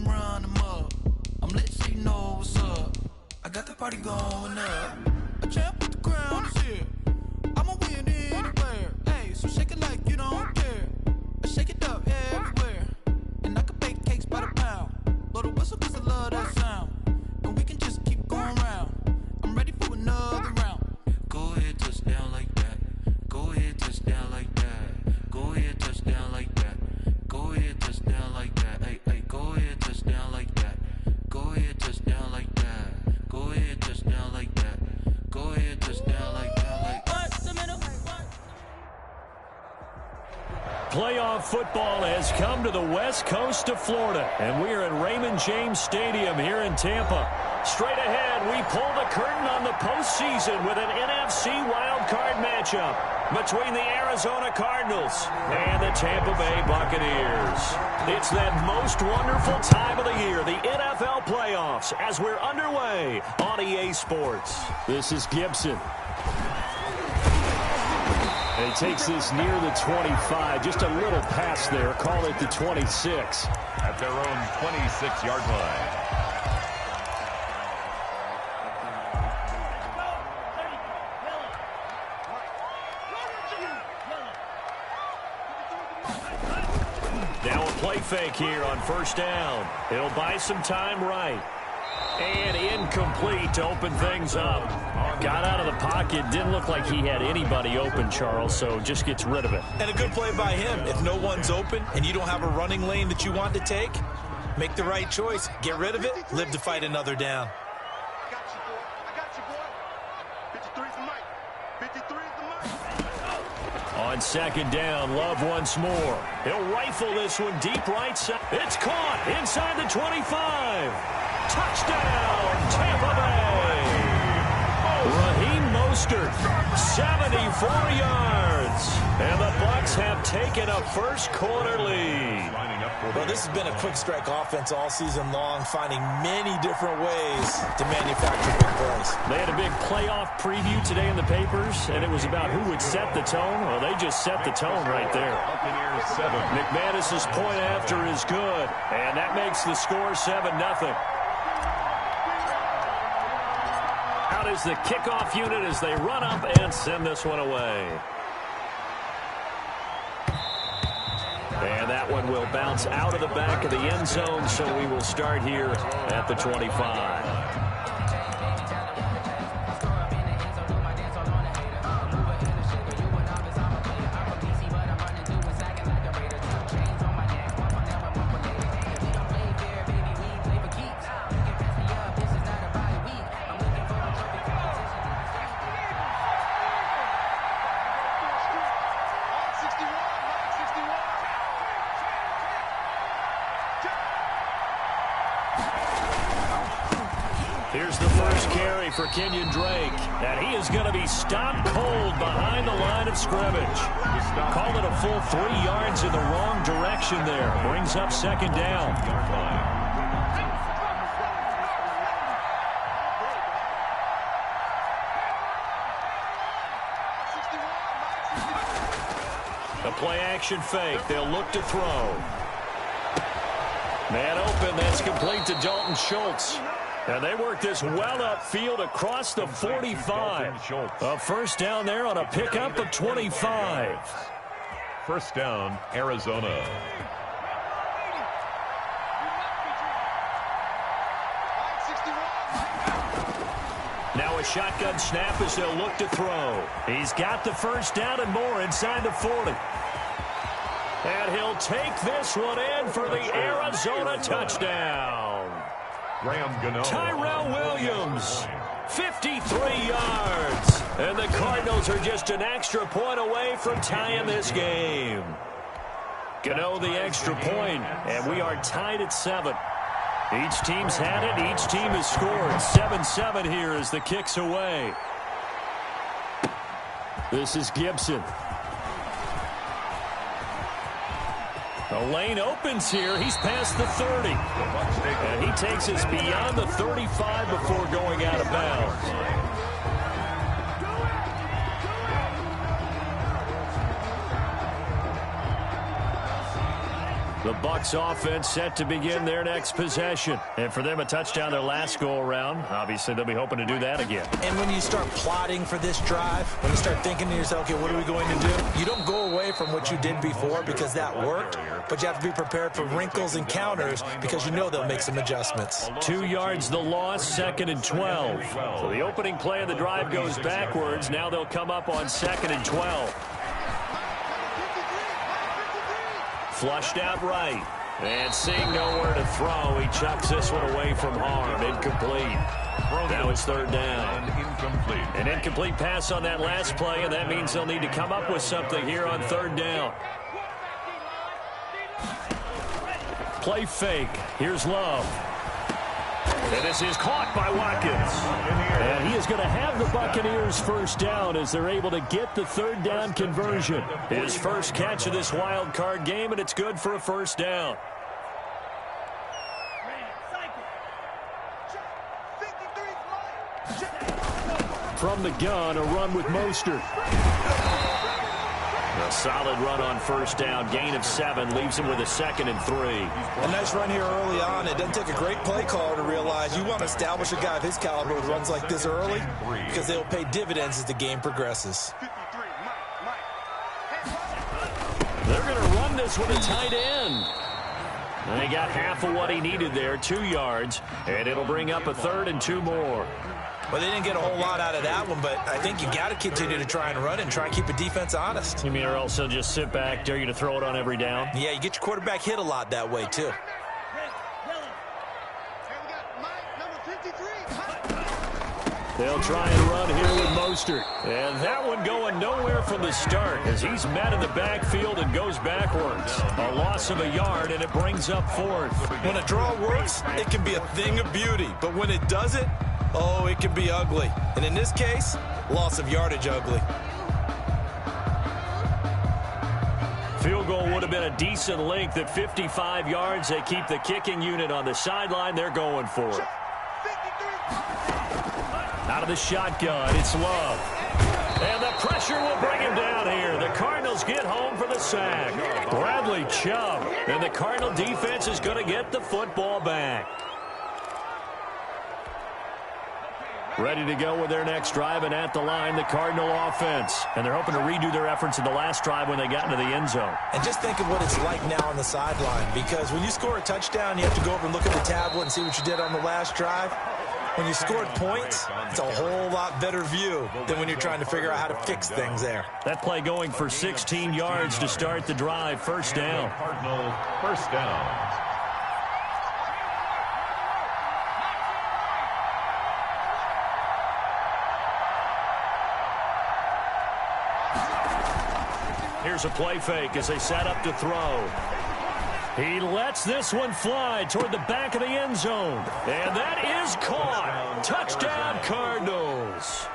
come run them up. I'm lit so you know what's up. I got the party going up. A champ with the crown is here. I'ma win anywhere. Hey, so shake it like you don't care. I shake it up everywhere. And I can bake cakes by the pound. Blow the whistle cause I love that sound. And we can just keep going round. I'm ready for another round. Go ahead, touch down like that. Go ahead, touch down like that. Go ahead, touch down like that. Go ahead, touch down like that. Hey, hey, go ahead, touch down like that. Go ahead, touch down like that. Go ahead, touch down like that. Go ahead, touch down like that. Like what's the middle? Playoff football has come to the west coast of Florida, and we are at Raymond James Stadium here in Tampa. Straight ahead, we pull the curtain on the postseason with an NFC wildcard matchup between the Arizona Cardinals and the Tampa Bay Buccaneers. It's that most wonderful time of the year, the NFL playoffs, as we're underway on EA Sports. This is Gibson. And he takes this near the 25, just a little pass there, call it the 26. At their own 26-yard line. Now a play fake here on first down. He'll buy some time right. And incomplete to open things up. Got out of the pocket. Didn't look like he had anybody open, Charles, so just gets rid of it. And a good play by him. If no one's open and you don't have a running lane that you want to take, make the right choice. Get rid of it. Live to fight another down. I got you, boy. 53's the mic. 53's the mic. On second down, Love once more. He'll rifle this one deep right side. It's caught inside the 25. Touchdown, Tampa Bay. Raheem Mostert, 74 yards. And the Bucs have taken a first quarter lead. Well, this has been a quick strike offense all season long, finding many different ways to manufacture big plays. They had a big playoff preview today in the papers, and it was about who would set the tone. Well, they just set the tone right there. McManus's point after is good, and that makes the score 7-0. Out is the kickoff unit as they run up and send this one away. And that one will bounce out of the back of the end zone, so we will start here at the 25. Here's the first carry for Kenyon Drake, and he is going to be stopped cold behind the line of scrimmage. Called it a full 3 yards in the wrong direction there. Brings up second down. A play-action fake. They'll look to throw. Man open. That's complete to Dalton Schultz. And they work this well upfield across the 45. A first down there on a pickup of 25. First down, Arizona. Now a shotgun snap as they'll look to throw. He's got the first down and more inside the 40. And he'll take this one in for the Arizona touchdown. Tyrell Williams, 53 yards. And the Cardinals are just an extra point away from tying this game. Gano the extra point, and we are tied at 7. Each team's had it. Each team has scored. 7-7 here as the kick's away. This is Gibson. The lane opens here. He's past the 30. And he takes us beyond the 35 before going out of bounds. The Bucs offense set to begin their next possession. And for them, a touchdown their last go-around. Obviously, they'll be hoping to do that again. And when you start plotting for this drive, when you start thinking to yourself, okay, what are we going to do? You don't go away from what you did before because that worked, but you have to be prepared for wrinkles and counters because you know they'll make some adjustments. 2 yards the loss, 2nd and 12. So the opening play of the drive goes backwards. Now they'll come up on 2nd and 12. Flushed out right. And seeing nowhere to throw, he chucks this one away from harm. Incomplete. Now it's 3rd down. An incomplete pass on that last play, and that means they'll need to come up with something here on 3rd down. Play fake. Here's Love. And this is caught by Watkins. And he is going to have the Buccaneers first down as they're able to get the 3rd down conversion. His first catch of this wild card game, and it's good for a first down. From the gun, a run with Mostert. A solid run on first down. Gain of 7 leaves him with a 2nd and 3. A nice run here early on. It doesn't take a great play caller to realize you want to establish a guy of his caliber with runs like this early because they'll pay dividends as the game progresses. They're going to run this with a tight end. And he got half of what he needed there, 2 yards, and it'll bring up a 3rd and 2 more. Well, they didn't get a whole lot out of that one, but I think you got to continue to try and run and try and keep the defense honest. You mean or else they'll just sit back, dare you to throw it on every down? Yeah, you get your quarterback hit a lot that way, too. They'll try and run here with Mostert. And that one going nowhere from the start as he's met in the backfield and goes backwards. A loss of a yard, and it brings up 4th. When a draw works, it can be a thing of beauty. But when it doesn't, oh, it can be ugly. And in this case, loss of yardage ugly. Field goal would have been a decent length at 55 yards. They keep the kicking unit on the sideline. They're going for it. Out of the shotgun, it's Love. And the pressure will bring him down here. The Cardinals get home for the sack. Bradley Chubb. And the Cardinal defense is going to get the football back. Ready to go with their next drive, and at the line, the Cardinal offense. And they're hoping to redo their efforts in the last drive when they got into the end zone. And just think of what it's like now on the sideline, because when you score a touchdown, you have to go over and look at the tablet and see what you did on the last drive. When you scored points, it's a whole lot better view than when you're trying to figure out how to fix things there. That play going for 16 yards to start the drive. First down. Cardinal first down. Here's a play fake as they set up to throw. He lets this one fly toward the back of the end zone. And that is caught. Touchdown, Cardinals.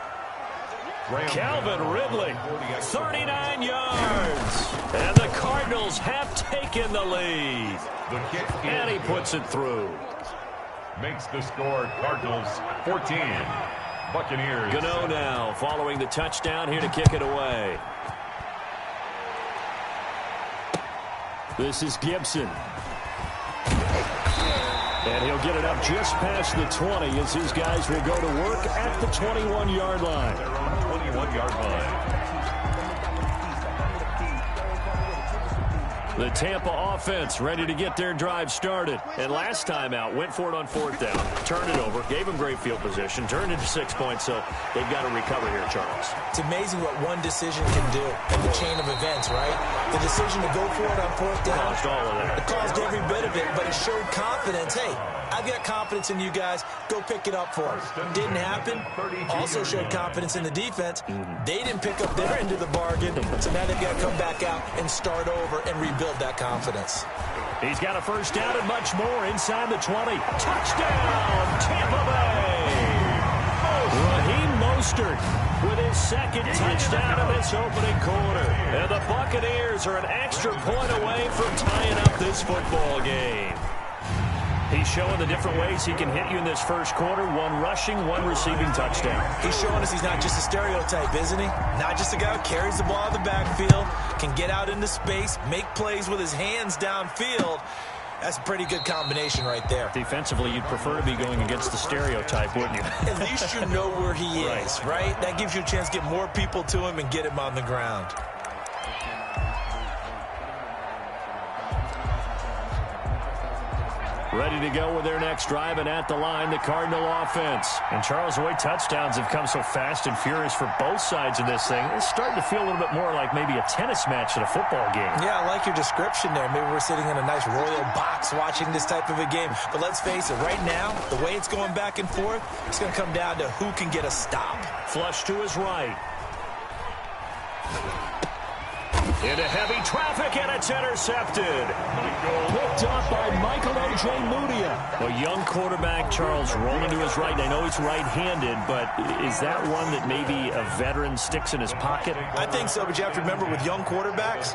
Calvin Ridley, 39 yards. And the Cardinals have taken the lead. And he puts it through. Makes the score Cardinals 14. Buccaneers. Gano now following the touchdown here to kick it away. This is Gibson. And he'll get it up just past the 20 as his guys will go to work at the 21-yard line. They're on the 21-yard line. The Tampa offense ready to get their drive started. And last time out, went for it on 4th down, turned it over, gave them great field position, turned into 6 points, so they've got to recover here, Charles. It's amazing what one decision can do in the chain of events, right? The decision to go for it on 4th down. Caused all of that. It caused every bit of it, but it showed confidence. Hey, I've got confidence in you guys. Go pick it up for us. Didn't happen. Also showed confidence in the defense. They didn't pick up their end of the bargain, so now they've got to come back out and start over and rebuild that confidence. He's got a first down and much more inside the 20. Touchdown, Tampa Bay! Raheem Mostert with his 2nd touchdown of this opening quarter. And the Buccaneers are an extra point away from tying up this football game. He's showing the different ways he can hit you in this first quarter. One rushing, one receiving touchdown. He's showing us he's not just a stereotype, isn't he? Not just a guy who carries the ball out of the backfield, can get out into space, make plays with his hands downfield. That's a pretty good combination right there. Defensively, you'd prefer to be going against the stereotype, wouldn't you? At least you know where he is, right? That gives you a chance to get more people to him and get him on the ground. Ready to go with their next drive, and at the line, the Cardinal offense. And Charles, the way touchdowns have come so fast and furious for both sides of this thing, it's starting to feel a little bit more like maybe a tennis match at a football game. Yeah, I like your description there. Maybe we're sitting in a nice royal box watching this type of a game. But let's face it, right now, the way it's going back and forth, it's going to come down to who can get a stop. Flush to his right. Into heavy traffic, and it's intercepted. Picked up by Michael O.J. Mudia. A young quarterback, Charles, rolling to his right. I know he's right-handed, but is that one that maybe a veteran sticks in his pocket? I think so, but you have to remember with young quarterbacks,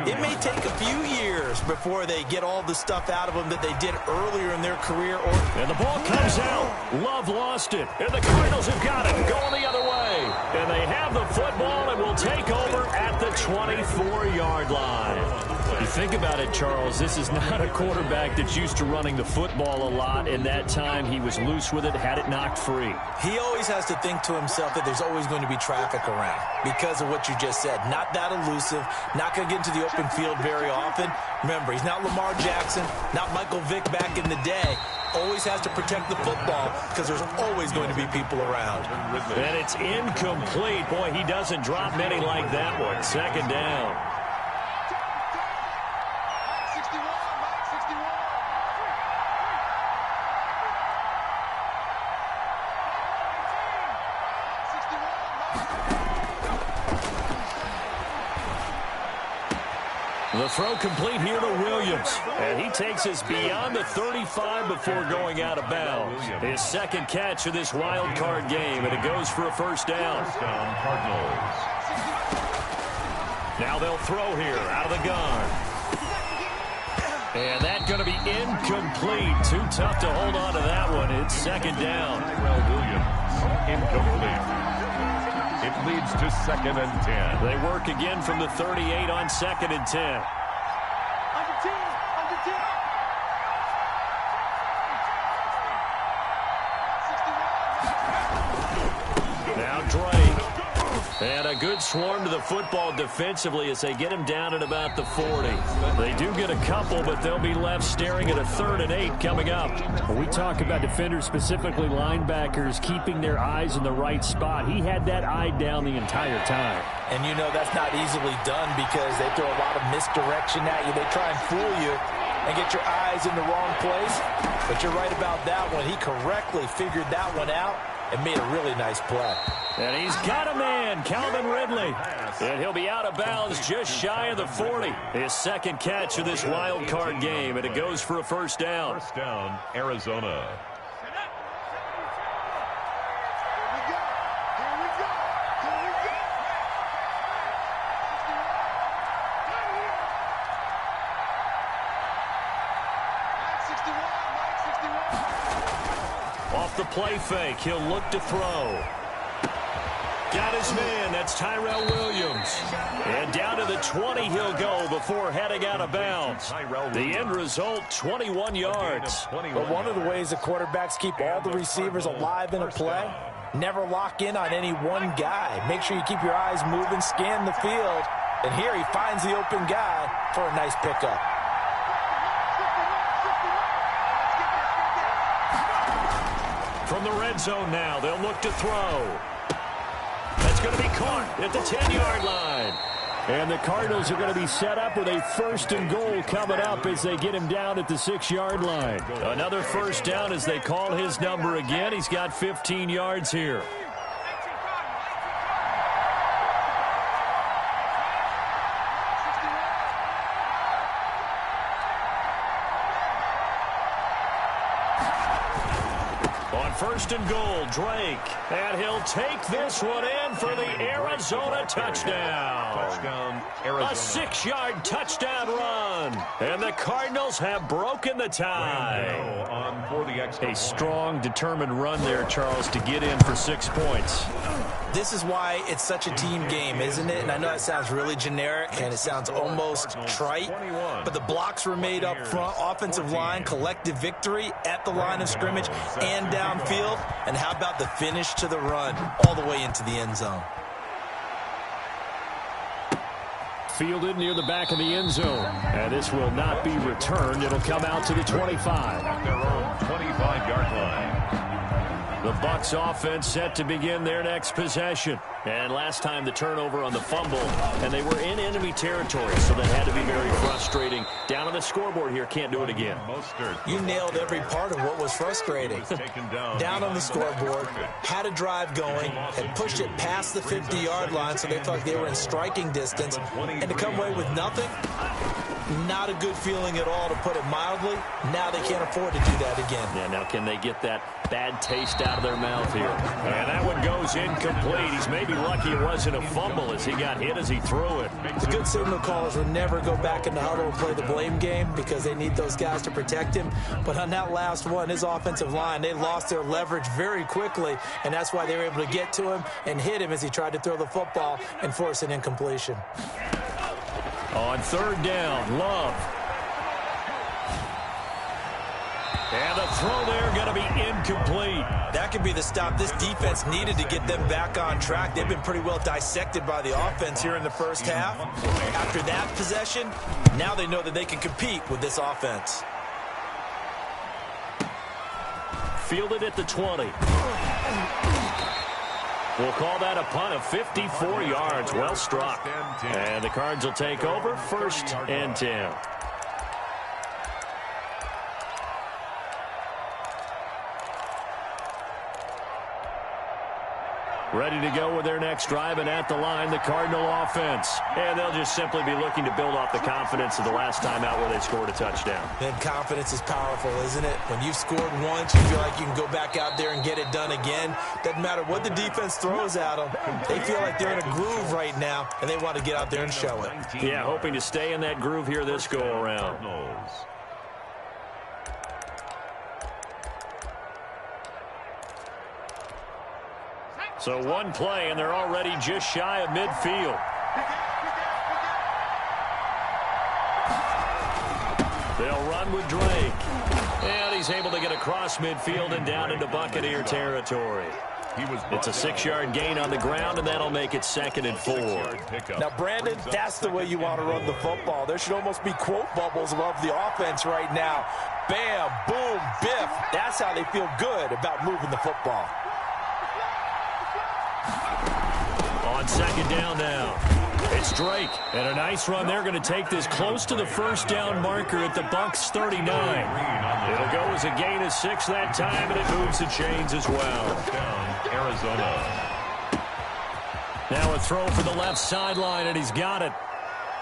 it may take a few years before they get all the stuff out of them that they did earlier in their career. And the ball comes out. Love lost it. And the Cardinals have got it going the other way. And they have the football and will take over at the 24-yard line. You think about it, Charles, this is not a quarterback that's used to running the football a lot. In that time, he was loose with it, had it knocked free. He always has to think to himself that there's always going to be traffic around because of what you just said. Not that elusive, not going to get into the open field very often. Remember, he's not Lamar Jackson, not Michael Vick back in the day. Always has to protect the football because there's always going to be people around. And it's incomplete. Boy, he doesn't drop many like that one. Second down. 61, Mike, 61. The throw complete here to Williams. And he takes us beyond the 35 before going out of bounds. His second catch of this wild card game, and it goes for a first down. Cardinals. Now they'll throw here out of the gun. And that's going to be incomplete. Too tough to hold on to that one. It's second down. Williams, incomplete. It leads to 2nd and 10. They work again from the 38 on 2nd and 10. Under 10, under 10. 61. Now Drake. And a good swarm to the football defensively as they get him down at about the 40. They do get a couple, but they'll be left staring at a 3rd and 8 coming up. When we talk about defenders, specifically linebackers, keeping their eyes in the right spot, he had that eye down the entire time. And you know that's not easily done because they throw a lot of misdirection at you. They try and fool you and get your eyes in the wrong place. But you're right about that one. He correctly figured that one out and made a really nice play. And he's got a man, Calvin Ridley. And he'll be out of bounds just shy of the 40. His second catch of this wild card game, and it goes for a first down. First down, Arizona. Off the play fake, he'll look to throw. Got his man, that's Tyrell Williams. And down to the 20 he'll go before heading out of bounds. The end result, 21 yards. But one of the ways the quarterbacks keep all the receivers alive in a play, never lock in on any one guy. Make sure you keep your eyes moving, scan the field. And here he finds the open guy for a nice pickup. From the red zone now, they'll look to throw. That's going to be caught at the 10-yard line. And the Cardinals are going to be set up with a 1st and goal coming up as they get him down at the 6-yard line. Another first down as they call his number again. He's got 15 yards here. On 1st and goal, Drake. And he'll take this one in for the Arizona touchdown. Touchdown, Arizona. A 6-yard touchdown run. And the Cardinals have broken the tie. On for the extra A point. strong, determined run there, Charles, to get in for 6 points. This is why it's such a team game, isn't it? And I know that sounds really generic and it sounds almost trite, but the blocks were made up front, offensive line, collective victory at the line of scrimmage and downfield. And how about the finish to the run all the way into the end zone? Fielded near the back of the end zone. And this will not be returned. It'll come out to the 25. At their own 25-yard line. The Bucs offense set to begin their next possession. And last time the turnover on the fumble, and they were in enemy territory, so that had to be very frustrating. Down on the scoreboard here, can't do it again. You nailed every part of what was frustrating. Down on the scoreboard, had a drive going, had pushed it past the 50-yard line, so they thought they were in striking distance, and to come away with nothing, not a good feeling at all, to put it mildly. Now they can't afford to do that again. Yeah, now can they get that bad taste out of their mouth here? And that one goes incomplete. He's maybe lucky it wasn't a fumble as he got hit as he threw it. The good signal callers will never go back in the huddle and play the blame game because they need those guys to protect him. But on that last one, his offensive line, they lost their leverage very quickly, and that's why they were able to get to him and hit him as he tried to throw the football and force an incompletion. On 3rd down, Love. And the throw there going to be incomplete. That could be the stop this defense needed to get them back on track. They've been pretty well dissected by the offense here in the first half. After that possession, now they know that they can compete with this offense. Fielded at the 20. We'll call that a punt of 54 yards. Well struck. And the Cards will take over 1st and 10. Ready to go with their next drive, and at the line, the Cardinal offense. And they'll just simply be looking to build off the confidence of the last time out where they scored a touchdown. Then confidence is powerful, isn't it? When you've scored once, you feel like you can go back out there and get it done again. Doesn't matter what the defense throws at them. They feel like they're in a groove right now, and they want to get out there and show it. Yeah, hoping to stay in that groove here this go-around. So one play, and they're already just shy of midfield. They'll run with Drake. And he's able to get across midfield and down into Buccaneer territory. It's a 6-yard gain on the ground, and that'll make it 2nd and 4. Now, Brandon, that's the way you want to run the football. There should almost be quote bubbles above the offense right now. Bam, boom, biff. That's how they feel good about moving the football. On 2nd down now, it's Drake. And a nice run. They're going to take this close to the 1st down marker at the Bucs 39. It'll go as a gain of 6 that time, and it moves the chains as well. Arizona. Now a throw for the left sideline, and he's got it.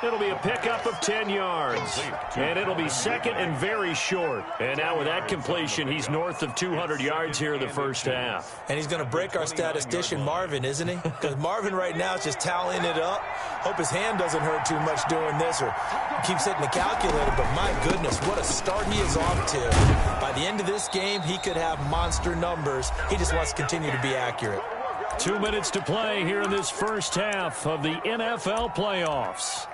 It'll be a pickup of 10 yards. And it'll be 2nd and very short. And now with that completion, he's north of 200 yards here in the first half. And he's going to break our statistician, Marvin, isn't he? Because Marvin right now is just tallying it up. Hope his hand doesn't hurt too much doing this or keeps hitting the calculator. But my goodness, what a start he is off to. By the end of this game, he could have monster numbers. He just wants to continue to be accurate. 2 minutes to play here in this first half of the NFL playoffs.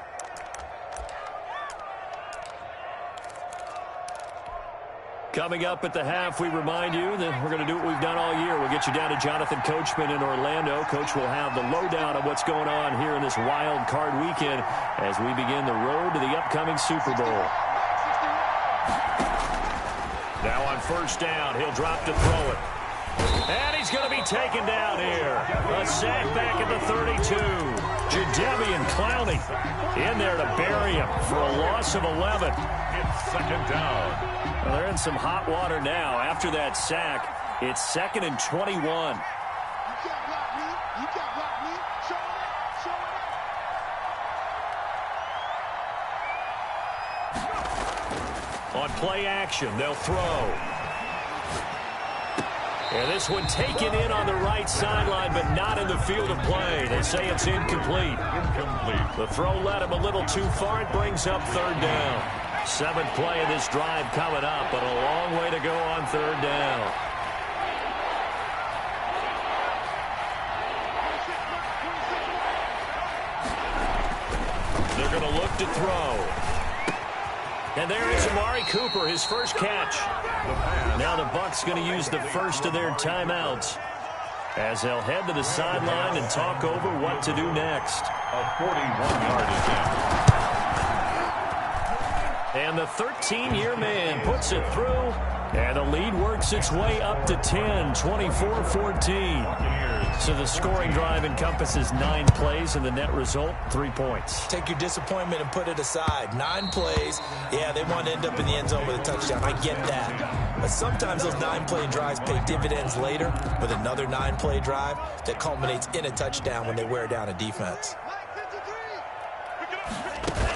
Coming up at the half, we remind you that we're going to do what we've done all year. We'll get you down to Jonathan Coachman in Orlando. Coach will have the lowdown of what's going on here in this wild card weekend as we begin the road to the upcoming Super Bowl. Now on 1st down, he'll drop to throw it. And he's going to be taken down here. A sack back at the 32. Jadeveon Clowney in there to bury him for a loss of 11. It's 2nd down. Well, they're in some hot water now. After that sack, it's 2nd and 21. On play action, they'll throw. And this one taken in on the right sideline, but not in the field of play. They say it's incomplete. The throw led him a little too far. It brings up third down. 7th play of this drive coming up, but a long way to go on third down. They're going to look to throw. And there is Amari Cooper, his first catch. Now the Bucs going to use the first of their timeouts as they'll head to the sideline and talk over what to do next. A 41-yard attempt. And the 13-year man puts it through, and the lead works its way up to 10, 24-14. So the scoring drive encompasses 9 plays, and the net result, 3 points. Take your disappointment and put it aside. 9 plays, yeah, they want to end up in the end zone with a touchdown. I get that. But sometimes those 9-play drives pay dividends later with another 9-play drive that culminates in a touchdown when they wear down a defense.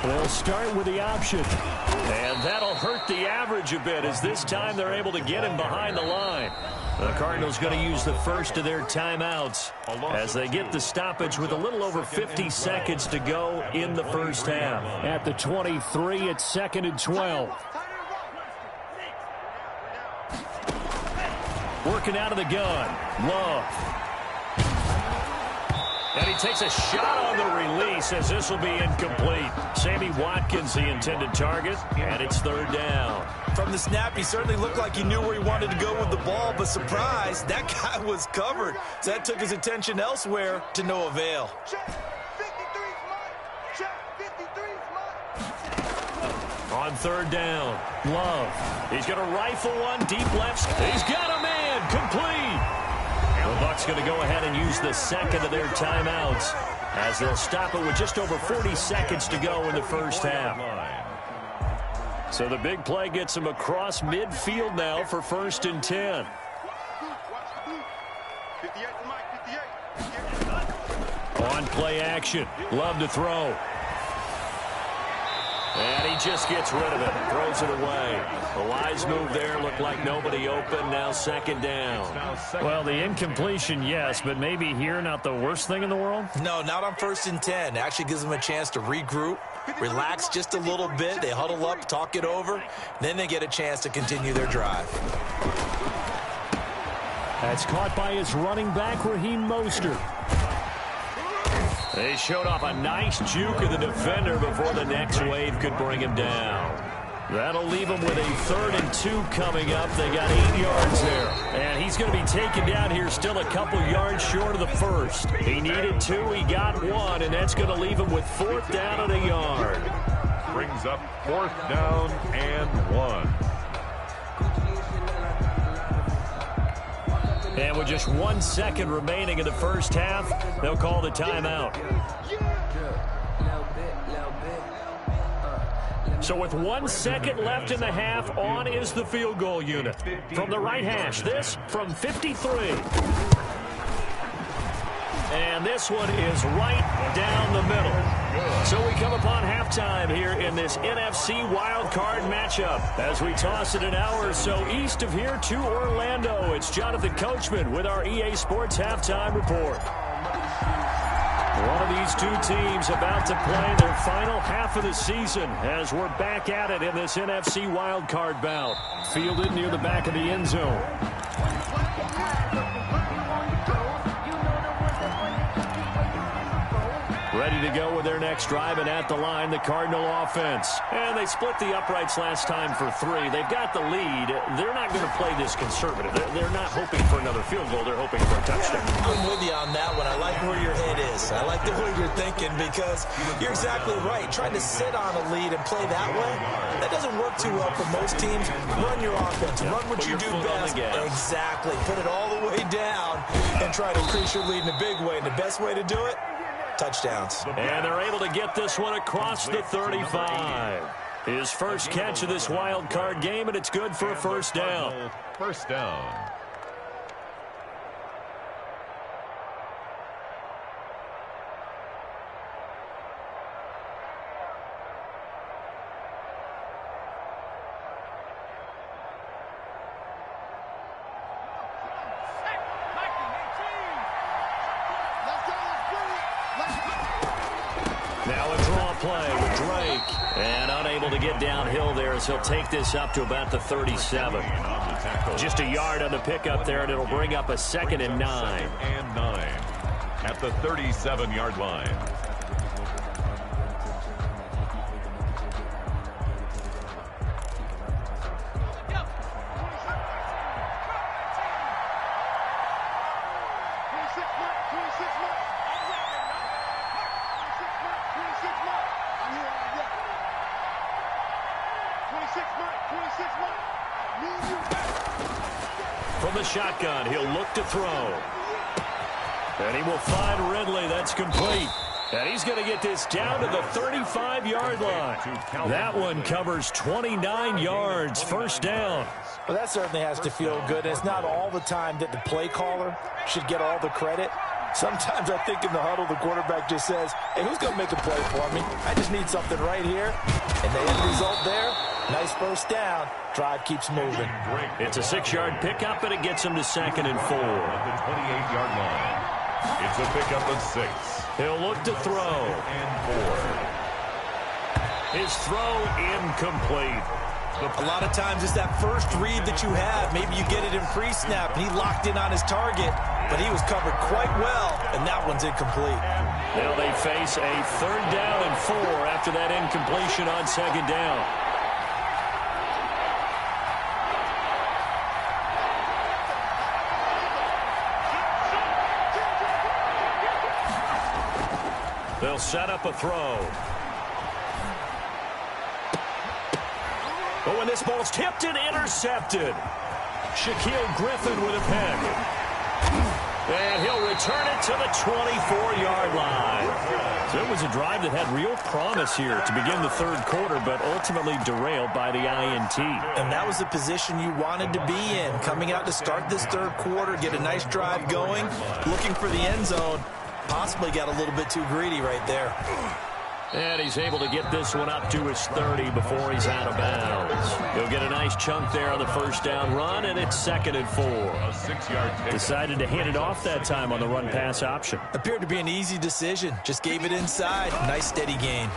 They'll start with the option. And that'll hurt the average a bit as this time they're able to get him behind the line. The Cardinals going to use the first of their timeouts as they get the stoppage with a little over 50 seconds to go in the first half. At the 23, it's 2nd and 12. Working out of the gun. Love. And he takes a shot on the release as this will be incomplete. Sammy Watkins, the intended target, and it's third down. From the snap, he certainly looked like he knew where he wanted to go with the ball, but surprise, that guy was covered. So that took his attention elsewhere to no avail. On third down, Love. He's going to rifle one deep left. He's got a man, complete. The Bucs going to go ahead and use the second of their timeouts as they'll stop it with just over 40 seconds to go in the first half. So the big play gets him across midfield now for 1st and 10. On play action, Love to throw. And he just gets rid of it, throws it away. The wise move there, looked like nobody open, now 2nd down. Well, the incompletion, yes, but maybe here not the worst thing in the world? No, not on 1st and 10. Actually gives them a chance to regroup, relax just a little bit. They huddle up, talk it over, then they get a chance to continue their drive. That's caught by his running back, Raheem Mostert. They showed off a nice juke of the defender before the next wave could bring him down. That'll leave him with a 3rd and 2 coming up. They got 8 yards there. And he's going to be taken down here still a couple yards short of the first. He needed 2, he got 1, and that's going to leave him with 4th down and a yard. Brings up 4th down and 1. And with just 1 second remaining in the first half, they'll call the timeout. So with 1 second left in the half, on is the field goal unit. From the right hash, this from 53. And this one is right down the middle. So we come upon halftime here in this NFC wildcard matchup. As we toss it an hour or so east of here to Orlando, it's Jonathan Coachman with our EA Sports Halftime Report. One of these two teams about to play their final half of the season as we're back at it in this NFC wildcard bout. Fielded near the back of the end zone. Ready to go with their next drive, and at the line, the Cardinal offense. And they split the uprights last time for 3. They've got the lead. They're not going to play this conservative. They're not hoping for another field goal. They're hoping for a touchdown. I'm with you on that one. I like where your head is. I like the way you're thinking because you're exactly right. Trying to sit on a lead and play that way, that doesn't work too well for most teams. Run your offense. Run what you do best. Exactly. Put it all the way down and try to increase your lead in a big way. And the best way to do it, touchdowns. And they're able to get this one across the 35. His first catch of this wild card game, and it's good for a 1st down. 1st down. play with Drake. And unable to get downhill there as he'll take this up to about the 37. Just a yard on the pickup there, and it'll bring up a 2nd and 9. At the 37-yard line. From the shotgun, he'll look to throw. And he will find Ridley. That's complete. And he's going to get this down to the 35-yard line. That one covers 29 yards. First down. Well, that certainly has to feel good. It's not all the time that the play caller should get all the credit. Sometimes I think in the huddle, the quarterback just says, hey, who's going to make a play for me? I just need something right here. And the end result there, nice first down. Drive keeps moving. It's a 6-yard pickup, and it gets him to 2nd and 4. At the 28-yard line. It's a pickup of 6. He'll look to throw. And 4. His throw incomplete. A lot of times it's that first read that you have. Maybe you get it in pre-snap, and he locked in on his target, but he was covered quite well, and that one's incomplete. Now they face a 3rd down and 4 after that incompletion on 2nd down. They'll set up a throw. Oh, and this ball's tipped and intercepted. Shaquille Griffin with a pick. And he'll return it to the 24-yard line. So it was a drive that had real promise here to begin the 3rd quarter, but ultimately derailed by the INT. And that was the position you wanted to be in. Coming out to start this 3rd quarter, get a nice drive going, looking for the end zone. Possibly got a little bit too greedy right there. And he's able to get this one up to his 30 before he's out of bounds. He'll get a nice chunk there on the first down run, and it's 2nd and 4. A 6-yard pick. Decided to hand it off that time on the run-pass option. Appeared to be an easy decision. Just gave it inside. Nice steady gain.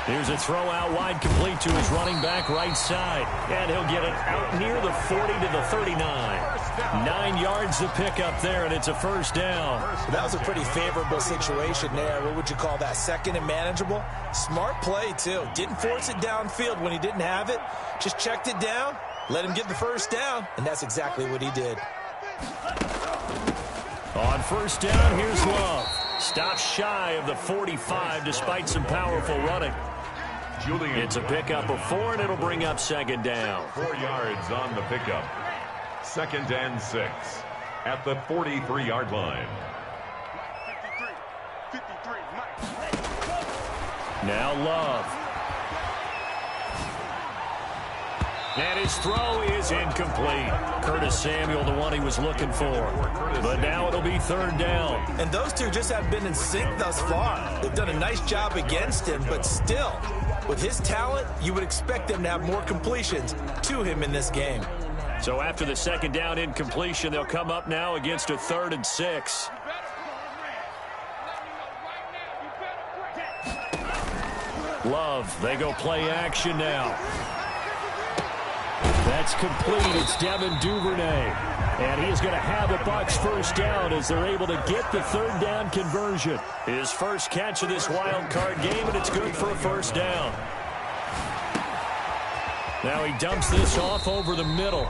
Here's a throw out wide, complete to his running back right side. And he'll get it out near the 40 to the 39. 9 yards to pick up there, and it's a first down. That was a pretty favorable situation there. What would you call that? 2nd and manageable? Smart play, too. Didn't force it downfield when he didn't have it. Just checked it down, let him get the first down, and that's exactly what he did. On first down, here's Love. Stops shy of the 45 despite some powerful running. It's a pickup of 4, and it'll bring up 2nd down. 4 yards on the pickup. 2nd and 6 at the 43-yard line. 53, Now Love. And his throw is incomplete. Curtis Samuel, the one he was looking for. But now it'll be 3rd down. And those two just have been in sync thus far. They've done a nice job against him, but still, with his talent, you would expect them to have more completions to him in this game. So after the 2nd down incompletion, they'll come up now against a 3rd and 6. Love, they go play action now. That's complete. It's Devin Duvernay. And he is going to have a Bucs first down as they're able to get the 3rd down conversion. His first catch of this wild card game, and it's good for a first down. Now he dumps this off over the middle.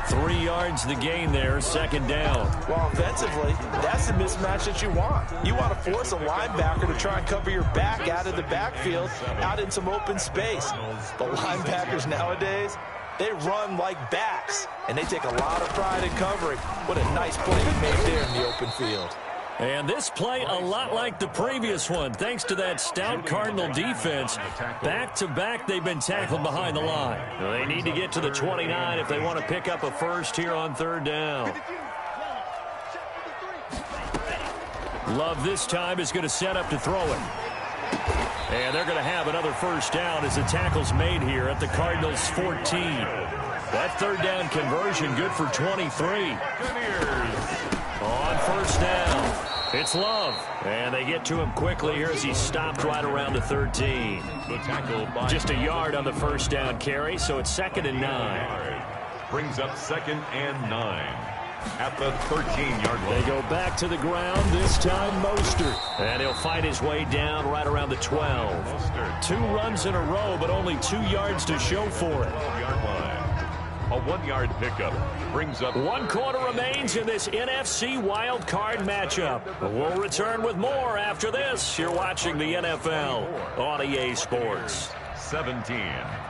3 yards the gain there, 2nd down. Well, offensively, that's the mismatch that you want. You want to force a linebacker to try and cover your back out of the backfield, out in some open space. The linebackers nowadays, they run like backs, and they take a lot of pride in covering. What a nice play he made there in the open field. And this play a lot like the previous one, thanks to that stout Cardinal defense. Back-to-back, they've been tackled behind the line. They need to get to the 29 if they want to pick up a first here on 3rd down. Love this time is going to set up to throw it. And they're going to have another first down as the tackle's made here at the Cardinals' 14. That 3rd down conversion good for 23. On first down. It's Love. And they get to him quickly here as he stopped right around the 13. The tackle by just a yard on the first down carry, so it's 2nd and 9. Brings up 2nd and 9 at the 13-yard line. They go back to the ground, this time Mostert. And he'll fight his way down right around the 12. Mostert. 2 runs in a row, but only 2 yards to show for it. 12-yard line. A 1-yard pickup brings up. 1 quarter remains in this NFC wild card matchup. We'll return with more after this. You're watching the NFL on EA Sports. 17.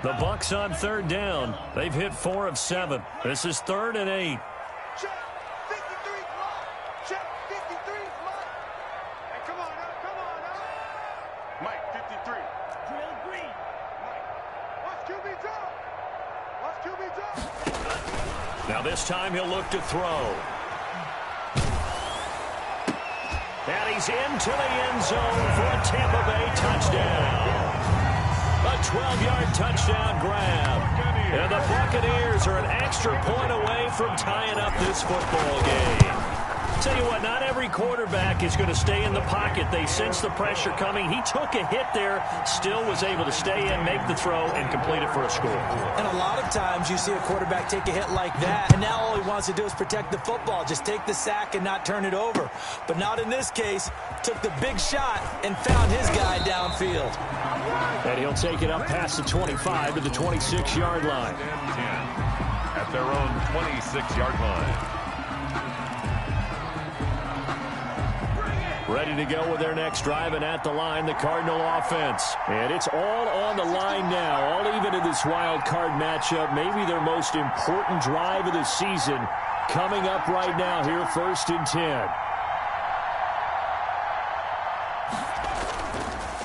The Bucs on 3rd down. They've hit 4 of 7. This is 3rd and 8. Check. 53's locked. Check. 53's locked. Hey, come on now. Mike, 53. Drill green. Mike, watch QB drop. Watch QB drop. Now this time he'll look to throw. And he's into the end zone for a Tampa Bay touchdown. A 12-yard touchdown grab. And the Buccaneers are an extra point away from tying up this football game. Tell you what, not every quarterback is going to stay in the pocket. They sense the pressure coming. He took a hit there, still was able to stay in, make the throw, and complete it for a score. And a lot of times you see a quarterback take a hit like that, and now all he wants to do is protect the football. Just take the sack and not turn it over. But not in this case. Took the big shot and found his guy downfield. And he'll take it up past the 25 to the 26-yard line. 10 at their own 26-yard line. Ready to go with their next drive, and at the line, the Cardinal offense. And it's all on the line now, all even in this wild card matchup. Maybe their most important drive of the season coming up right now here, 1st and 10.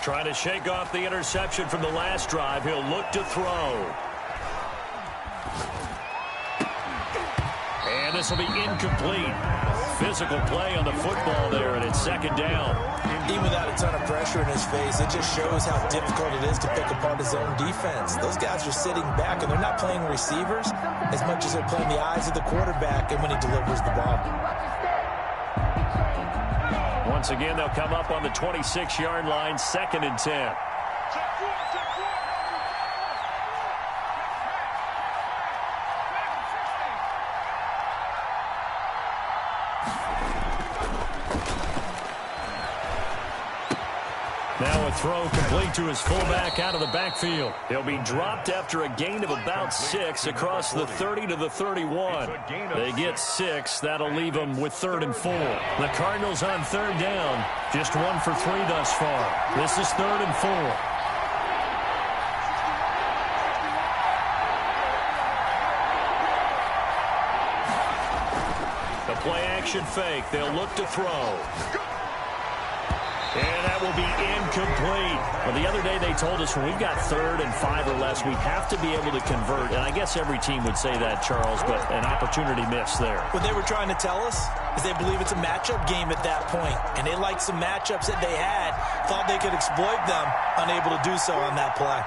Trying to shake off the interception from the last drive. He'll look to throw. And this will be incomplete. Physical play on the football there, and it's 2nd down. Even without a ton of pressure in his face, it just shows how difficult it is to pick apart his own defense. Those guys are sitting back, and they're not playing receivers as much as they're playing the eyes of the quarterback and when he delivers the ball. Once again, they'll come up on the 26-yard line, 2nd and 10. Now a throw complete to his fullback out of the backfield. He'll be dropped after a gain of about 6 across the 30 to the 31. They get 6. That'll leave them with 3rd and 4. The Cardinals on 3rd down. Just 1 for 3 thus far. This is 3rd and 4. The play-action fake. They'll look to throw. And that will be incomplete. Well, the other day they told us when we've got 3rd and 5 or less, we have to be able to convert. And I guess every team would say that, Charles, but an opportunity missed there. What they were trying to tell us is they believe it's a matchup game at that point. And they liked some matchups that they had, thought they could exploit them, unable to do so on that play.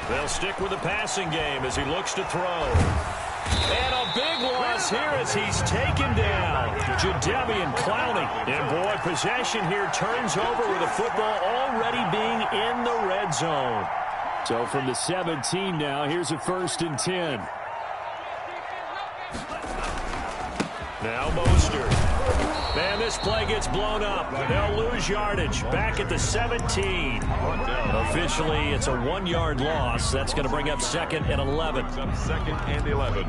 They'll stick with the passing game as he looks to throw. And a big loss here as he's taken down. Jadeveon Clowney. And boy, possession here turns over with the football already being in the red zone. So from the 17 now, here's a 1st and 10. Now Mostert. And this play gets blown up. They'll lose yardage. Back at the 17. Officially, it's a 1-yard loss. That's going to bring up 2nd and 11. 2nd and 11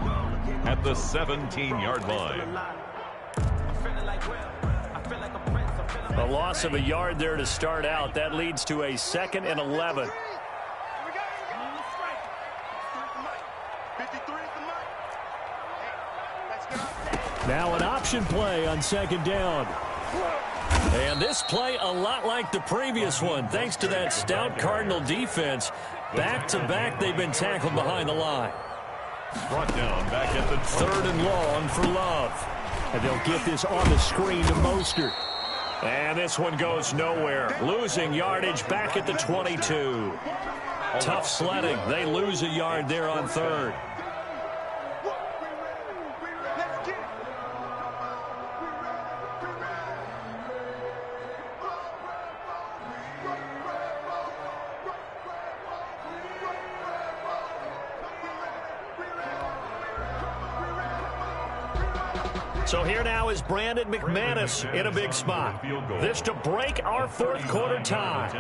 at the 17-yard line. A loss of a yard there to start out. That leads to a 2nd and 11. Now an option play on 2nd down. And this play a lot like the previous one, thanks to that stout Cardinal defense. Back-to-back, they've been tackled behind the line. Brought down back at the 3rd and long for Love. And they'll get this on the screen to Mostert. And this one goes nowhere. Losing yardage back at the 22. Tough sledding. They lose a yard there on 3rd. So here now is Brandon McManus in a big spot. This to break our fourth quarter tie.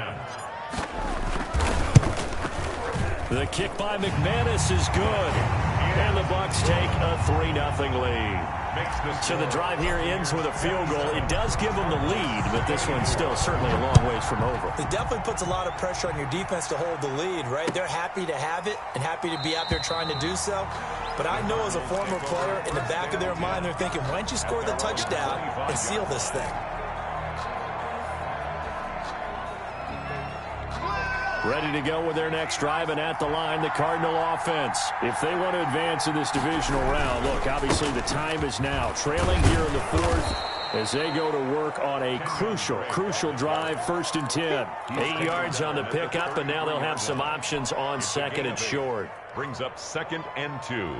The kick by McManus is good. And the Bucs take a 3-0 lead. So the drive here ends with a field goal. It does give them the lead, but this one's still certainly a long ways from over. It definitely puts a lot of pressure on your defense to hold the lead, right? They're happy to have it and happy to be out there trying to do so. But I know as a former player, in the back of their mind, they're thinking, why don't you score the touchdown and seal this thing? Ready to go with their next drive, and at the line, the Cardinal offense. If they want to advance in this divisional round, look, obviously the time is now. Trailing here in the fourth as they go to work on a crucial drive, 1st and 10. 8 yards on the pickup, and now they'll have some options on 2nd and short. Brings up 2nd and 2.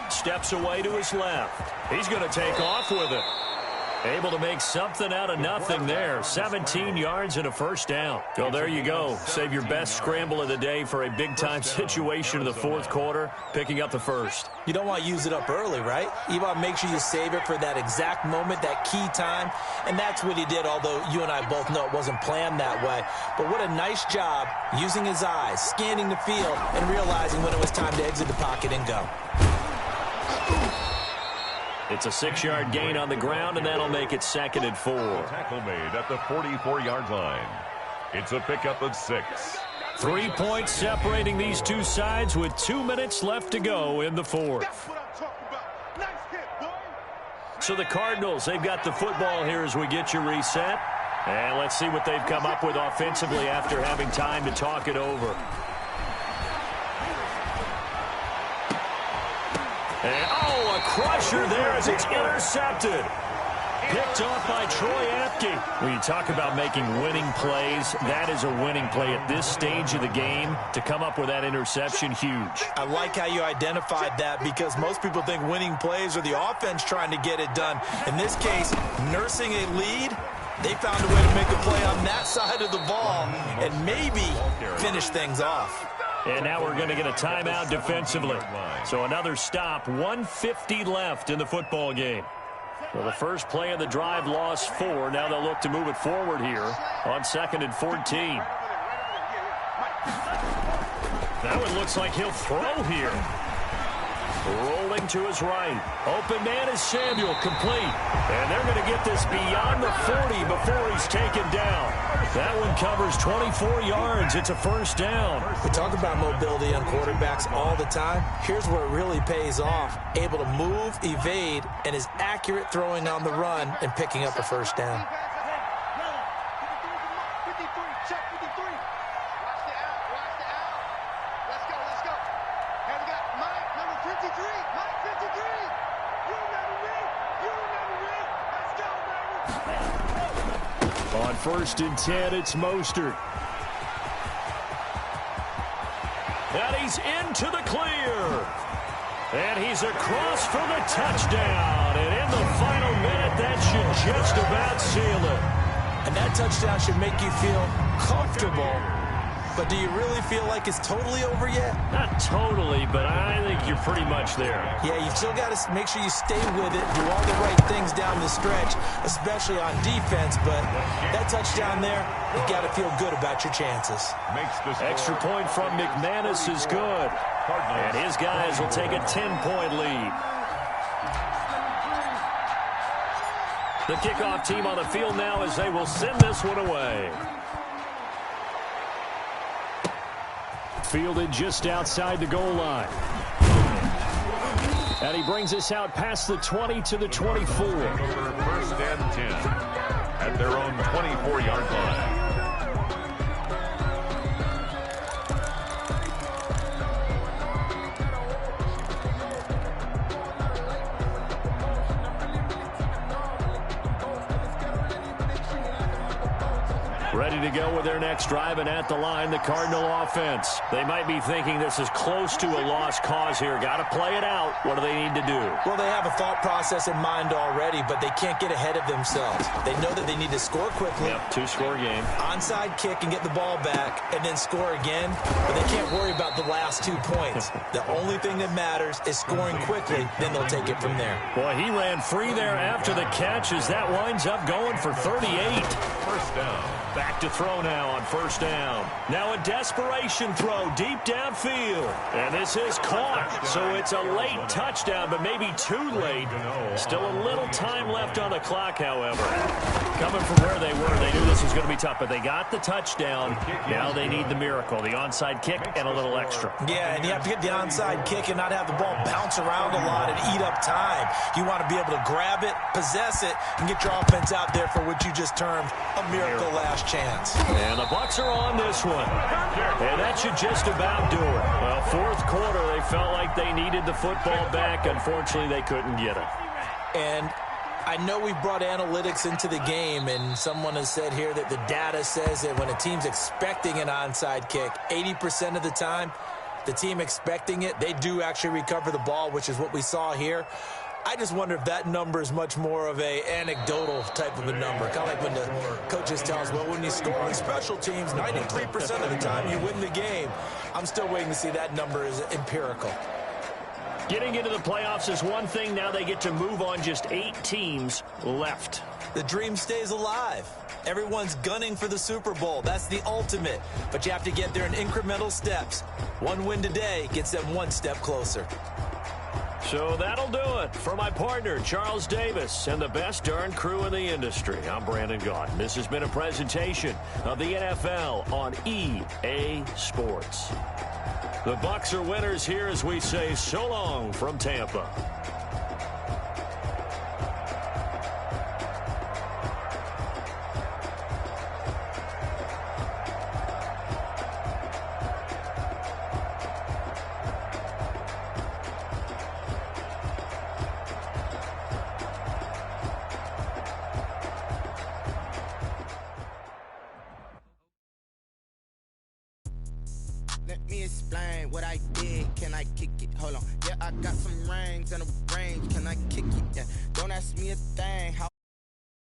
Steps away to his left. He's going to take off with it. Able to make something out of nothing there. 17 yards and a 1st down. Well, there you go. Save your best scramble of the day for a big-time situation in the 4th quarter, picking up the 1st. You don't want to use it up early, right? You want to make sure you save it for that exact moment, that key time. And that's what he did, although you and I both know it wasn't planned that way. But what a nice job using his eyes, scanning the field, and realizing when it was time to exit the pocket and go. It's a 6-yard gain on the ground, and that'll make it 2nd and 4. Tackle made at the 44-yard line. It's a pickup of 6. 3 points separating these two sides with 2 minutes left to go in the 4th. So the Cardinals, they've got the football here as we get you reset. And let's see what they've come up with offensively after having time to talk it over. And, a crusher there as it's intercepted. Picked off by Troy Apke. When you talk about making winning plays, that is a winning play at this stage of the game. To come up with that interception, huge. I like how you identified that because most people think winning plays are the offense trying to get it done. In this case, nursing a lead, they found a way to make a play on that side of the ball and maybe finish things off. And now we're going to get a timeout defensively. So another stop, 1:50 left in the football game. Well, the first play of the drive lost 4. Now they'll look to move it forward here on 2nd and 14. That one looks like he'll throw here. Rolling to his right. Open man is Samuel, complete. And they're going to get this beyond the 40 before he's taken down. That one covers 24 yards. It's a 1st down. We talk about mobility on quarterbacks all the time. Here's where it really pays off. Able to move, evade, and is accurate throwing on the run and picking up a 1st down. On 1st and 10, it's Mostert. And he's into the clear. And he's across for the touchdown. And in the final minute, that should just about seal it. And that touchdown should make you feel comfortable. But do you really feel like it's totally over yet? Not totally, but I think you're pretty much there. Yeah, you've still got to make sure you stay with it, do all the right things down the stretch, especially on defense. But that touchdown there, you've got to feel good about your chances. Extra point from McManus is good. And his guys will take a 10-point lead. The kickoff team on the field now as they will send this one away. Fielded just outside the goal line. And he brings us out past the 20 to the 24. 1st and 10 at their own 24-yard line. Ready to go with their next drive, and at the line, the Cardinal offense. They might be thinking this is close to a lost cause here. Got to play it out. What do they need to do? Well, they have a thought process in mind already, but they can't get ahead of themselves. They know that they need to score quickly. Yep, two-score game. Onside kick and get the ball back, and then score again. But they can't worry about the last 2 points. The only thing that matters is scoring quickly, then they'll take it from there. Boy, he ran free there after the catch as that winds up going for 38. First down. Back to throw now on first down. Now a desperation throw deep downfield. And this is caught. So it's a late touchdown, but maybe too late. Still a little time left on the clock, however. Coming from where they were, they knew this was going to be tough, but they got the touchdown. Now they need the miracle, the onside kick and a little extra. Yeah, and you have to get the onside kick and not have the ball bounce around a lot and eat up time. You want to be able to grab it, possess it, and get your offense out there for what you just termed a miracle last chance. And the Bucs are on this one. And that should just about do it. Well, fourth quarter, they felt like they needed the football back. Unfortunately, they couldn't get it. And I know we brought analytics into the game, and someone has said here that the data says that when a team's expecting an onside kick, 80% of the time, the team expecting it, they do actually recover the ball, which is what we saw here. I just wonder if that number is much more of a anecdotal type of a number. Kind of like when the coaches tell us, well, when you score on special teams, 93% of the time you win the game. I'm still waiting to see that number is empirical. Getting into the playoffs is one thing. Now they get to move on. Just 8 teams left. The dream stays alive. Everyone's gunning for the Super Bowl. That's the ultimate. But you have to get there in incremental steps. One win today gets them one step closer. So that'll do it. For my partner, Charles Davis, and the best darn crew in the industry, I'm Brandon Gaudin. This has been a presentation of the NFL on EA Sports. The Bucs are winners here as we say so long from Tampa. Let me explain what I did. Can I kick it? Hold on. Yeah, I got some rings and a range. Can I kick it? Yeah. Don't ask me a thing. How